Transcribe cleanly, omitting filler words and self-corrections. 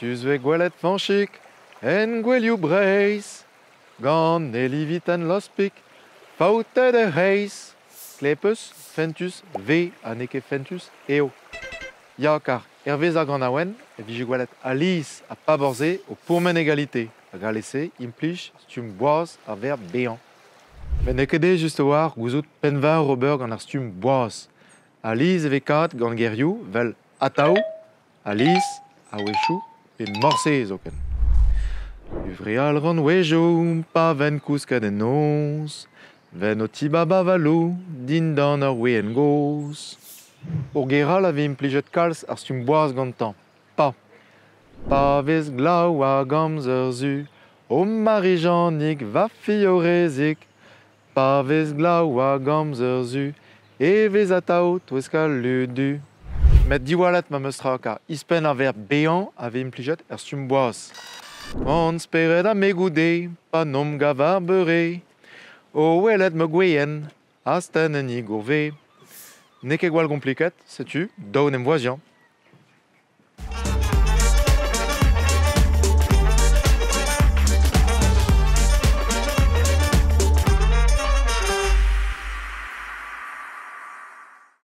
Tu ve gwelet fanchik, en gwelioù breis, gant ne livitan lospik, faoutet e reis. Klepus, fentus, ve a neke fentus, eo. Ya kar hervez a gant awen, e vije gwelet aliz a pa borze o pourmen egalite. A galese, implij, stum boaz a ver bean. Men nekede just war gouzout penvar ober gant ar stum boaz. Aliz e kat gant gerioù, vel atao, aliz, a wechou, pe morse zoken. Uvreal ran wejo, pa ven kousket en noz, ven o tibaba valo, din dan ar we en goz. Ur geral a ve implijet kalz ar stum boaz gantañ. Pa. Pa vez glav a gamzer zu, o marijanik va fiorezik. Pa vez glav a gamzer zu, e vez atao toueskal ludu. Met diwalet ma meustra ka ispen a ver bean a ve implijet ar stum boaz. On speret a me goude, pa nom gavar beure. O welet me gweyen, asten en i gourve. N'eke gwall compliket, setu, daou nem voazian.